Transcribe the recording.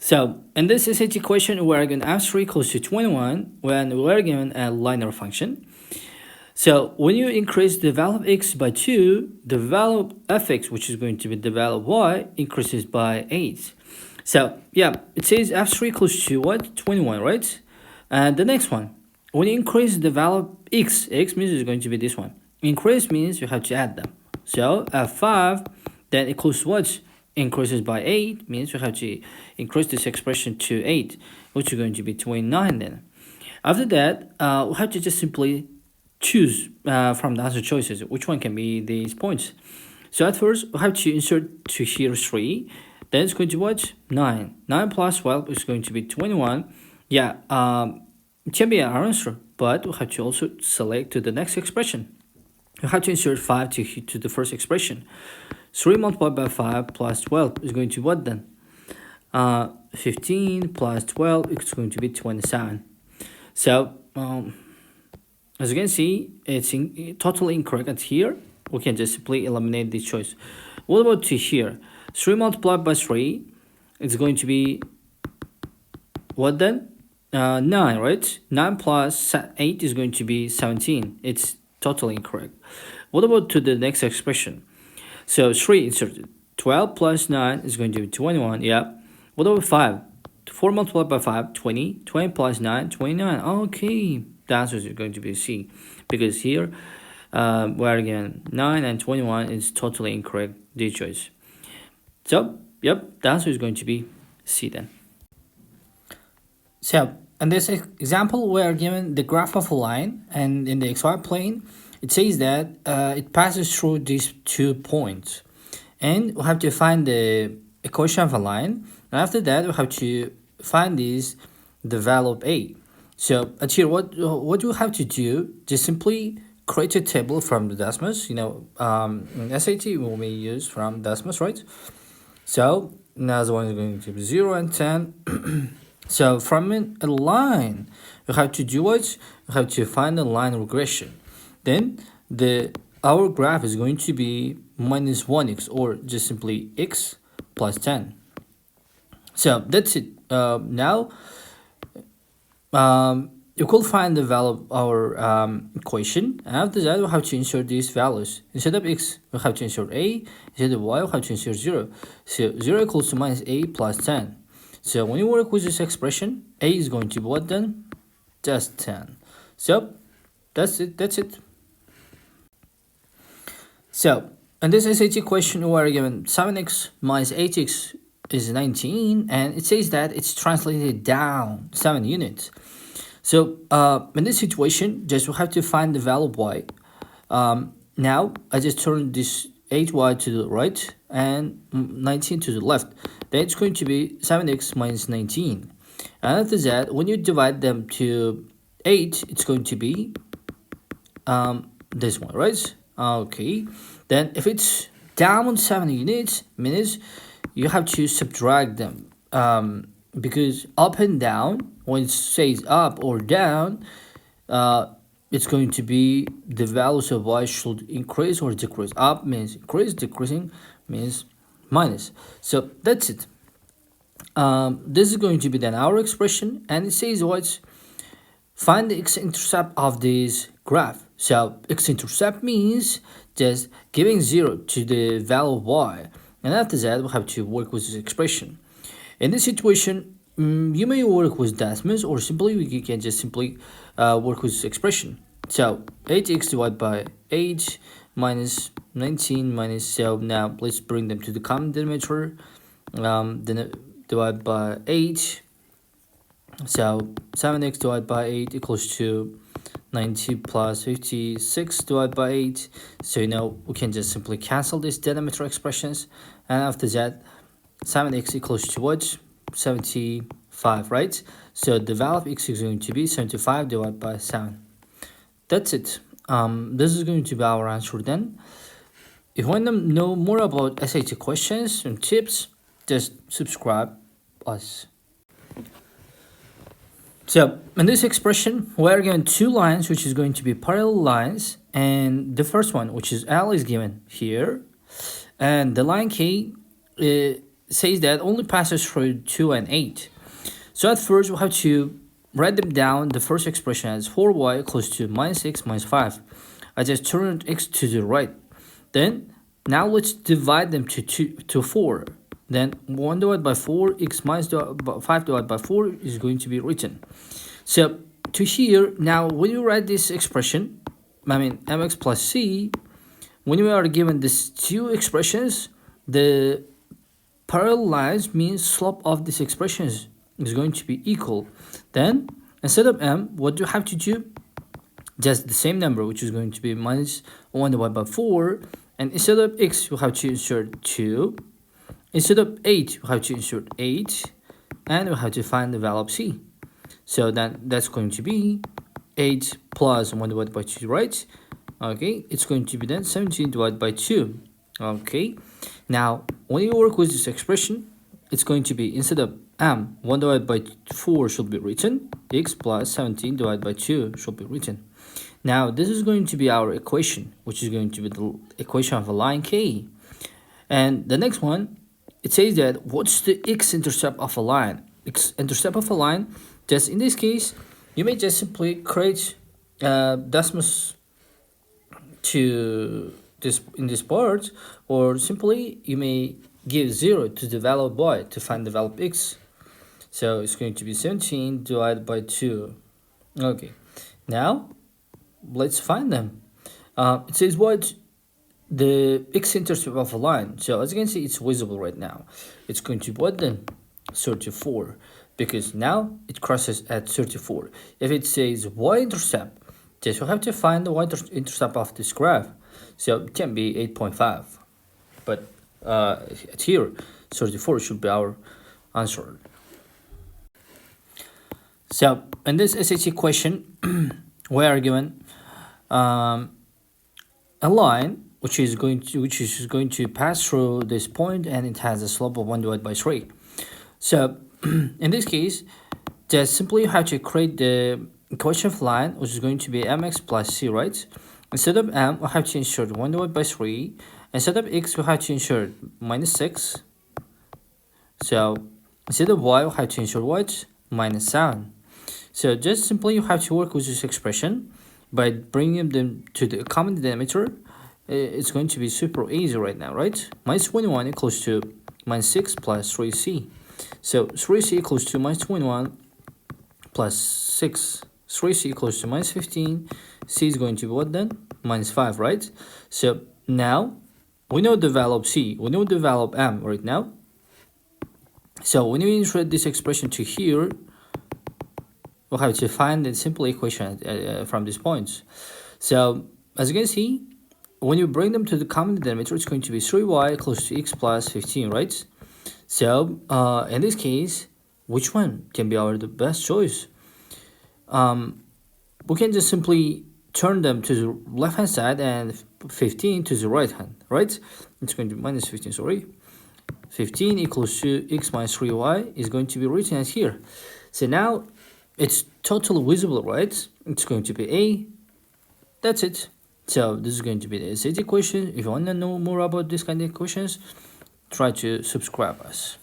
So in this SAT question, we're given f3 equals to 21 when we're given a linear function. So when you increase the value of x by 2, the value of fx, which is going to be the value of y, increases by 8. So yeah, it says f3 equals to what? 21, right? And the next one, when you increase the value of x means it's going to be this one. Increase means you have to add them. So f5 then equals what? Increases by 8 means you have to increase this expression to 8, which is going to be 29 then. After that, we have to just simply choose from the answer choices which one can be these points. So at first, we have to insert to here 3, then it's going to what? 9. 9 plus 12 is going to be 21. Yeah, it can be our answer, but we have to also select to the next expression. You have to insert 5 to the first expression. 3 multiplied by 5 plus 12 is going to what then? 15 plus 12 is going to be 27. So, as you can see, it's totally incorrect here. We can just simply eliminate this choice. What about to here? 3 multiplied by 3 is going to be what then? 9, right? 9 plus 8 is going to be 17. It's totally incorrect. What about to the next expression? So 3 inserted. 12 plus 9 is going to be 21. Yeah. What about 5? 4 multiplied by 5, 20. 20 plus 9, 29. Okay. The answer is going to be C. Because here, where again, 9 and 21 is totally incorrect. The choice. So, yep, the answer is going to be C then. So, in this example, we are given the graph of a line, and in the xy plane, it says that it passes through these 2 points. And we have to find the equation of a line. And after that, we have to find the value of A. So at here, what you have to do, just simply create a table from the Desmos. You know, in SAT, we may use from Desmos, right? So now the one is going to be 0 and 10. So from a line, you have to do what? You have to find a line regression. Then our graph is going to be minus 1x, or just simply x plus 10. So that's it. Now you could find the value of our equation. And after that, we have to insert these values. Instead of x, we have to insert a. Instead of y, we have to insert 0. So 0 equals to minus a plus 10. So when you work with this expression, a is going to be what then? Just 10. So that's it. So in this SAT question, we are given 7x minus 8x is 19, and it says that it's translated down 7 units. So in this situation, just we have to find the value of y. Now I just turn this 8y to the right and 19 to the left. Then it's going to be 7x minus 19. And after that, when you divide them to 8, it's going to be this one, right? Okay. Then if it's down 7 units, means you have to subtract them. Because up and down, when it says up or down, it's going to be the values of y should increase or decrease. Up means increase, decreasing means minus. So that's it. This is going to be then our expression, and it says what? Find the x-intercept of this graph. So x-intercept means just giving 0 to the value of y, and after that we have to work with this expression. In this situation, you may work with Desmos, or simply you can just simply work with this expression. So 8x divided by 8 minus 19 minus, so now let's bring them to the common denominator. Then divide by 8. So 7x divided by 8 equals to 90 plus 56 divided by 8. So we can just simply cancel these denominator expressions, and after that 7x equals to what? 75, right? So the value of x is going to be 75 divided by 7. That's it. This is going to be our answer then. If you want to know more about SAT questions and tips, just subscribe us. So in this expression, we're given 2 lines, which is going to be parallel lines, and the first one, which is L, is given here, and the line K says that only passes through 2 and 8. So at first we have to write them down. The first expression as 4y equals to minus x minus 5. I just turned x to the right. Then now let's divide them to 4. Then 1 divided by 4, x minus 5 divided by 4 is going to be written. So to here, now when you write this expression, mx plus c, when we are given these two expressions, the parallel lines means slope of these expressions is going to be equal. Then instead of m, what do you have to do? Just the same number, which is going to be minus 1 divided by 4. And instead of x, you have to insert 2. Instead of 8, you have to insert 8. And we have to find the value of c. So then that's going to be 8 plus 1 divided by 2, right? Okay, it's going to be then 17 divided by 2. Okay, now when you work with this expression, it's going to be, instead of m, 1 divided by 4 should be written. X plus 17 divided by 2 should be written. Now this is going to be our equation, which is going to be the equation of a line k. And the next one, it says that what's the x-intercept of a line? X-intercept of a line, just in this case, you may just simply create Desmos to this in this part, or simply you may give 0 to the value of y to find the value of x. So it's going to be 17 divided by 2. Okay, now let's find them. It says what the x-intercept of a line. So as you can see, it's visible right now. It's going to be what then? 34, because now it crosses at 34. If it says y-intercept, just you have to find the y-intercept of this graph. So it can be 8.5, but here 34 should be our answer. So in this SAT question, we are given a line which is going to pass through this point, and it has a slope of 1 divided by 3. So in this case, just simply you have to create the equation of line, which is going to be mx plus c, right? Instead of m, we have to insert 1 divided by 3. Instead of x, we have to insert minus 6. So instead of y, we have to insert what? Minus 7. So just simply you have to work with this expression by bringing them to the common denominator. It's going to be super easy right now, right? Minus 21 equals to minus 6 plus 3c. So 3c equals to minus 21 plus 6. 3c equals to minus 15. C is going to be what then? Minus 5, right? So now we know the value of c. We know the value of m right now. So when we insert this expression to here, we'll have to find the simple equation from these points. So as you can see, when you bring them to the common denominator, it's going to be 3y equals to x plus 15, right? So in this case, which one can be the best choice? We can just simply turn them to the left hand side and 15 to the right hand, right? It's going to be minus 15, sorry. 15 equals to x minus 3y is going to be written as here. So now it's totally visible, right? It's going to be A. That's it. So this is going to be the SAT question. If you want to know more about this kind of questions, try to subscribe us.